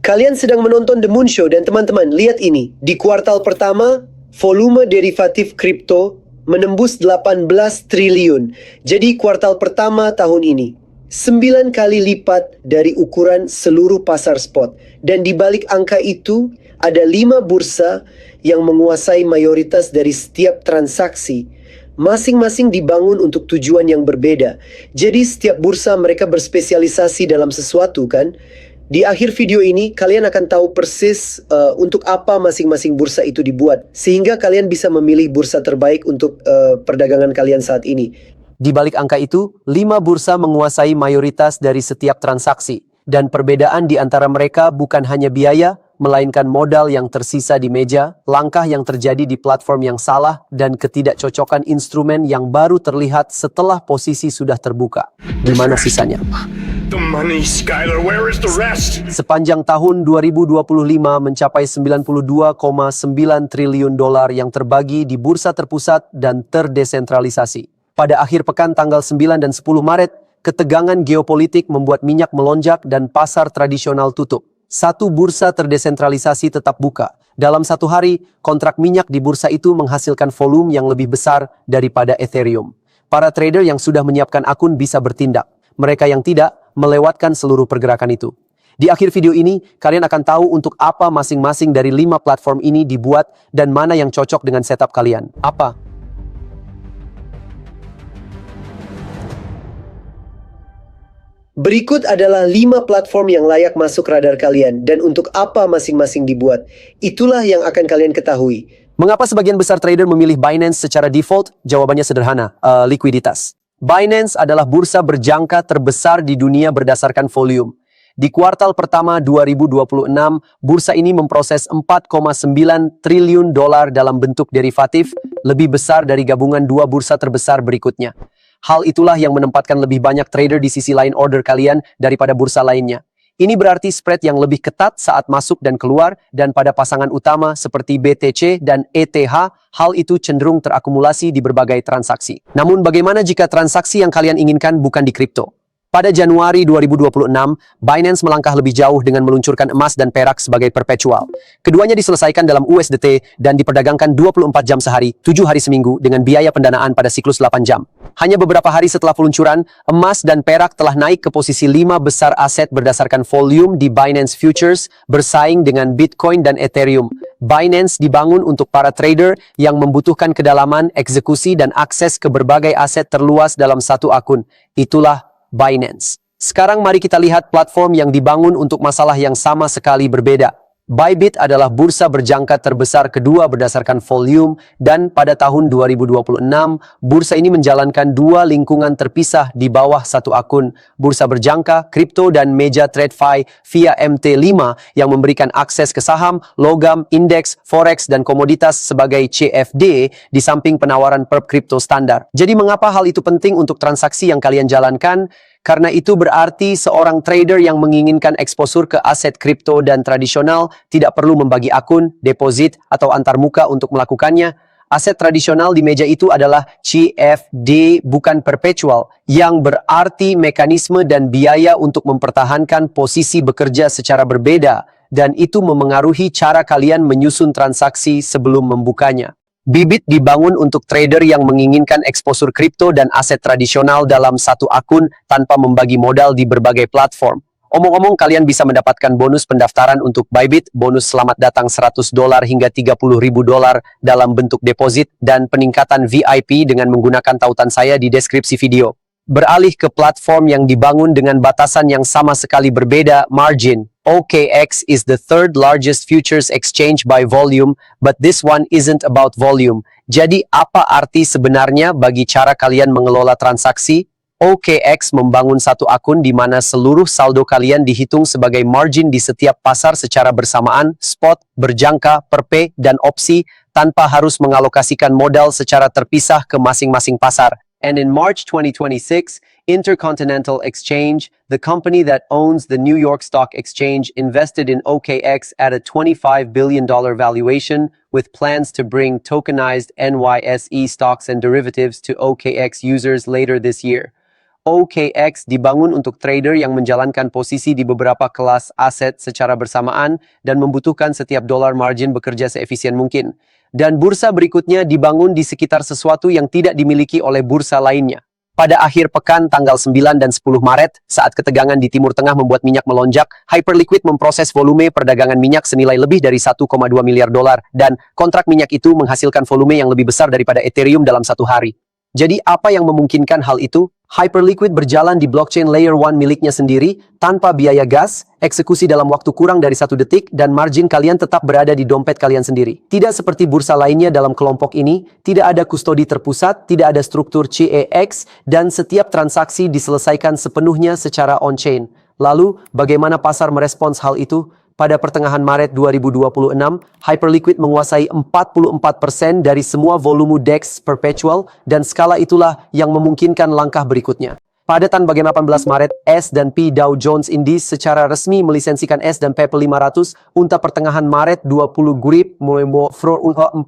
Kalian sedang menonton The Moon Show dan teman-teman, lihat ini. Di kuartal pertama, volume derivatif kripto menembus 18 triliun. Jadi kuartal pertama tahun ini 9 kali lipat dari ukuran seluruh pasar spot. Dan di balik angka itu, ada 5 bursa yang menguasai mayoritas dari setiap transaksi. Masing-masing dibangun untuk tujuan yang berbeda. Jadi setiap bursa mereka berspesialisasi dalam sesuatu kan? Di akhir video ini, kalian akan tahu persis untuk apa masing-masing bursa itu dibuat. Sehingga kalian bisa memilih bursa terbaik untuk perdagangan kalian saat ini. Di balik angka itu, 5 bursa menguasai mayoritas dari setiap transaksi. Dan perbedaan di antara mereka bukan hanya biaya, melainkan modal yang tersisa di meja, langkah yang terjadi di platform yang salah, dan ketidakcocokan instrumen yang baru terlihat setelah posisi sudah terbuka. Di mana sisanya? The money, Skylar. Where is the rest? Sepanjang tahun 2025 mencapai 92,9 triliun dolar yang terbagi di bursa terpusat dan terdesentralisasi. Pada akhir pekan tanggal 9 dan 10 Maret, ketegangan geopolitik membuat minyak melonjak dan pasar tradisional tutup. Satu bursa terdesentralisasi tetap buka. Dalam satu hari, kontrak minyak di bursa itu menghasilkan volume yang lebih besar daripada Ethereum. Para trader yang sudah menyiapkan akun bisa bertindak. Mereka yang tidak, melewatkan seluruh pergerakan itu. Di akhir video ini, kalian akan tahu untuk apa masing-masing dari 5 platform ini dibuat dan mana yang cocok dengan setup kalian. Apa? Berikut adalah 5 platform yang layak masuk radar kalian dan untuk apa masing-masing dibuat. Itulah yang akan kalian ketahui. Mengapa sebagian besar trader memilih Binance secara default? Jawabannya sederhana, likuiditas. Binance adalah bursa berjangka terbesar di dunia berdasarkan volume. Di kuartal pertama 2026, bursa ini memproses 4,9 triliun dolar dalam bentuk derivatif, lebih besar dari gabungan 2 bursa terbesar berikutnya. Hal itulah yang menempatkan lebih banyak trader di sisi lain order kalian daripada bursa lainnya. Ini berarti spread yang lebih ketat saat masuk dan keluar, dan pada pasangan utama seperti BTC dan ETH, hal itu cenderung terakumulasi di berbagai transaksi. Namun bagaimana jika transaksi yang kalian inginkan bukan di kripto? Pada Januari 2026, Binance melangkah lebih jauh dengan meluncurkan emas dan perak sebagai perpetual. Keduanya diselesaikan dalam USDT dan diperdagangkan 24 jam sehari, 7 hari seminggu dengan biaya pendanaan pada siklus 8 jam. Hanya beberapa hari setelah peluncuran, emas dan perak telah naik ke posisi 5 besar aset berdasarkan volume di Binance Futures, bersaing dengan Bitcoin dan Ethereum. Binance dibangun untuk para trader yang membutuhkan kedalaman, eksekusi, dan akses ke berbagai aset terluas dalam satu akun. Itulah Binance. Sekarang mari kita lihat platform yang dibangun untuk masalah yang sama sekali berbeda. Bybit adalah bursa berjangka terbesar kedua berdasarkan volume, dan pada tahun 2026, bursa ini menjalankan 2 lingkungan terpisah di bawah satu akun, bursa berjangka, kripto, dan meja TradFi via MT5 yang memberikan akses ke saham, logam, indeks, forex, dan komoditas sebagai CFD di samping penawaran perp kripto standar. Jadi mengapa hal itu penting untuk transaksi yang kalian jalankan? Karena itu berarti seorang trader yang menginginkan eksposur ke aset kripto dan tradisional tidak perlu membagi akun, deposit, atau antarmuka untuk melakukannya. Aset tradisional di meja itu adalah CFD, bukan perpetual, yang berarti mekanisme dan biaya untuk mempertahankan posisi bekerja secara berbeda, dan itu memengaruhi cara kalian menyusun transaksi sebelum membukanya. Bybit dibangun untuk trader yang menginginkan eksposur kripto dan aset tradisional dalam satu akun tanpa membagi modal di berbagai platform. Omong-omong, kalian bisa mendapatkan bonus pendaftaran untuk Bybit, bonus selamat datang $100 hingga $30.000 dalam bentuk deposit, dan peningkatan VIP dengan menggunakan tautan saya di deskripsi video. Beralih ke platform yang dibangun dengan batasan yang sama sekali berbeda, margin. OKX is the third largest futures exchange by volume, but this one isn't about volume. Jadi apa arti sebenarnya bagi cara kalian mengelola transaksi? OKX membangun satu akun di mana seluruh saldo kalian dihitung sebagai margin di setiap pasar secara bersamaan, spot, berjangka, perpe, dan opsi, tanpa harus mengalokasikan modal secara terpisah ke masing-masing pasar. And in March 2026, Intercontinental Exchange, the company that owns the New York Stock Exchange, invested in OKX at a $25 billion valuation, with plans to bring tokenized NYSE stocks and derivatives to OKX users later this year. OKX dibangun untuk trader yang menjalankan posisi di beberapa kelas aset secara bersamaan dan membutuhkan setiap dolar margin bekerja seefisien mungkin. Dan bursa berikutnya dibangun di sekitar sesuatu yang tidak dimiliki oleh bursa lainnya. Pada akhir pekan tanggal 9 dan 10 Maret, saat ketegangan di Timur Tengah membuat minyak melonjak, Hyperliquid memproses volume perdagangan minyak senilai lebih dari 1,2 miliar dolar dan kontrak minyak itu menghasilkan volume yang lebih besar daripada Ethereum dalam satu hari. Jadi apa yang memungkinkan hal itu? Hyperliquid berjalan di blockchain layer 1 miliknya sendiri, tanpa biaya gas, eksekusi dalam waktu kurang dari 1 detik, dan margin kalian tetap berada di dompet kalian sendiri. Tidak seperti bursa lainnya dalam kelompok ini, tidak ada kustodi terpusat, tidak ada struktur CEX, dan setiap transaksi diselesaikan sepenuhnya secara on-chain. Lalu, bagaimana pasar merespons hal itu? Pada pertengahan Maret 2026, Hyperliquid menguasai 44% dari semua volume DEX perpetual dan skala itulah yang memungkinkan langkah berikutnya. Pada tanggal 18 Maret, S&P Dow Jones Indices secara resmi melisensikan S&P 500 untuk pertengahan Maret 20 grip mulai 44%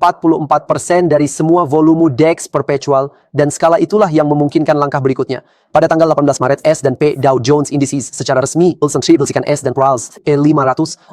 dari semua volume DEX perpetual dan skala itulah yang memungkinkan langkah berikutnya. Pada tanggal 18 Maret, S&P Dow Jones Indices secara resmi melisensikan S&P 500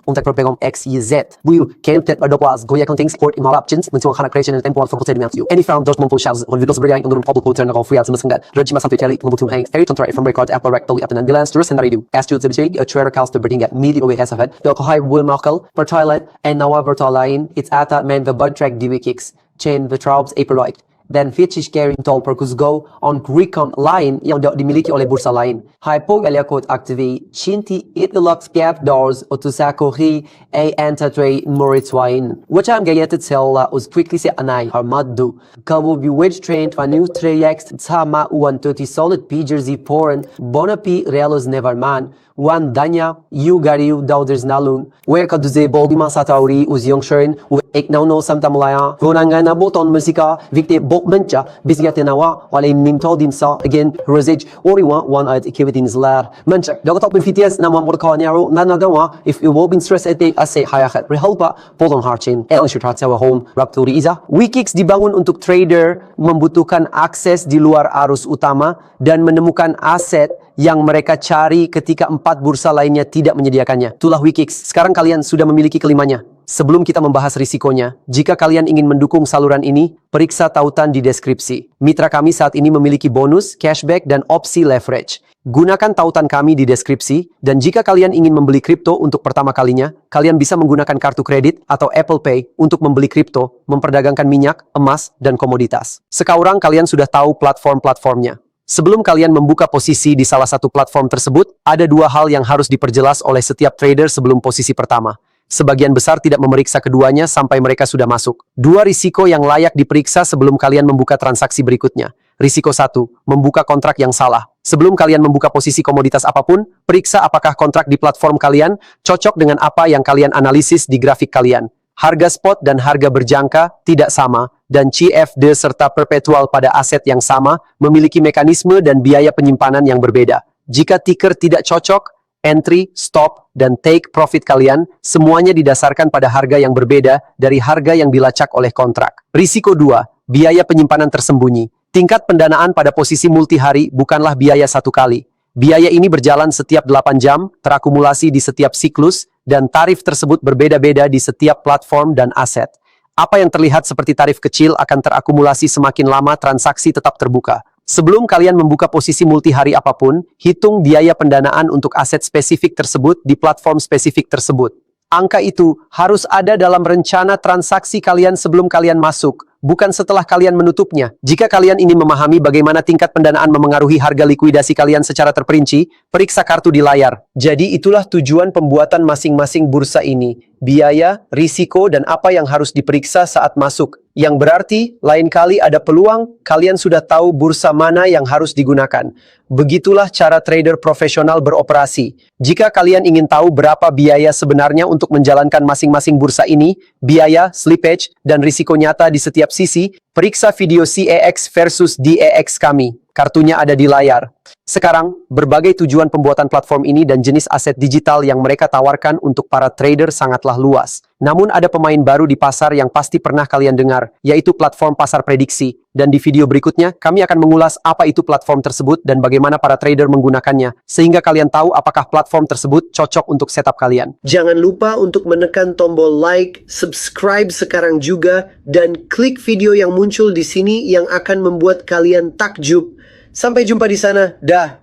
untuk perpetual XYZ. Will can't otherwise go contain support in all options mencoba karena creation and temporal for procediment you. Any found document for shows on videos berbayang untuk public turn off real semasangkat. Rejim sampai teli untuk hang every contract from record Apple rectally up and ambulance terus and redo. As to the a trader cost bertingkat media away has ahead. Doko high will markel per toilet and now over lain it's ata man the bud track DW kicks chain the tribes April dan Fitch carrying toll perkus go on recon line yang dimiliki oleh bursa lain. Hypogaliakot activate Chinti Itilux gap doors otusakori a antatrade moritwain. Wacham gayetet sella us quickly se anay harmaddu. Kabu bewitch train to a new trayex tama 130 solid p jersey poren bonapi realos neverman. Wan danya yu gariu dauders nalun where kaduze boldi masatauri us yongsherin ek now no samtamlaya gonanga na boton musika vikte bokmencha bisgate nawa wale nimto dimsa again rosage oriwa one at equivalent zlar mencha dogot open fts na mamor kanyaro nanagawa if you will be stress at ase hayahat rehelpa polon harchin el shutrat sawa home rapturi iza wikix dibangun untuk trader membutuhkan akses di luar arus utama dan menemukan aset yang mereka cari ketika 4 bursa lainnya tidak menyediakannya. Itulah Wikix. Sekarang kalian sudah memiliki kelimanya. Sebelum kita membahas risikonya, jika kalian ingin mendukung saluran ini, periksa tautan di deskripsi. Mitra kami saat ini memiliki bonus, cashback, dan opsi leverage. Gunakan tautan kami di deskripsi, dan jika kalian ingin membeli kripto untuk pertama kalinya, kalian bisa menggunakan kartu kredit atau Apple Pay untuk membeli kripto, memperdagangkan minyak, emas, dan komoditas. Sekarang kalian sudah tahu platform-platformnya. Sebelum kalian membuka posisi di salah satu platform tersebut, ada 2 hal yang harus diperjelas oleh setiap trader sebelum posisi pertama. Sebagian besar tidak memeriksa keduanya sampai mereka sudah masuk. 2 risiko yang layak diperiksa sebelum kalian membuka transaksi berikutnya. Risiko 1, membuka kontrak yang salah. Sebelum kalian membuka posisi komoditas apapun, periksa apakah kontrak di platform kalian cocok dengan apa yang kalian analisis di grafik kalian. Harga spot dan harga berjangka tidak sama, dan CFD serta perpetual pada aset yang sama memiliki mekanisme dan biaya penyimpanan yang berbeda. Jika ticker tidak cocok, entry, stop, dan take profit kalian semuanya didasarkan pada harga yang berbeda dari harga yang dilacak oleh kontrak. Risiko 2, biaya penyimpanan tersembunyi. Tingkat pendanaan pada posisi multi-hari bukanlah biaya satu kali. Biaya ini berjalan setiap 8 jam, terakumulasi di setiap siklus, dan tarif tersebut berbeda-beda di setiap platform dan aset. Apa yang terlihat seperti tarif kecil akan terakumulasi semakin lama transaksi tetap terbuka. Sebelum kalian membuka posisi multi-hari apapun, hitung biaya pendanaan untuk aset spesifik tersebut di platform spesifik tersebut. Angka itu harus ada dalam rencana transaksi kalian sebelum kalian masuk, bukan setelah kalian menutupnya. Jika kalian ingin memahami bagaimana tingkat pendanaan memengaruhi harga likuidasi kalian secara terperinci, periksa kartu di layar. Jadi itulah tujuan pembuatan masing-masing bursa ini. Biaya, risiko, dan apa yang harus diperiksa saat masuk. Yang berarti, lain kali ada peluang, kalian sudah tahu bursa mana yang harus digunakan. Begitulah cara trader profesional beroperasi. Jika kalian ingin tahu berapa biaya sebenarnya untuk menjalankan masing-masing bursa ini, biaya, slippage, dan risiko nyata di setiap sisi, periksa video CEX versus DEX kami. Kartunya ada di layar. Sekarang, berbagai tujuan pembuatan platform ini dan jenis aset digital yang mereka tawarkan untuk para trader sangatlah luas. Namun ada pemain baru di pasar yang pasti pernah kalian dengar, yaitu platform pasar prediksi. Dan di video berikutnya, kami akan mengulas apa itu platform tersebut dan bagaimana para trader menggunakannya, sehingga kalian tahu apakah platform tersebut cocok untuk setup kalian. Jangan lupa untuk menekan tombol like, subscribe sekarang juga, dan klik video yang muncul di sini yang akan membuat kalian takjub. Sampai jumpa di sana. Dah.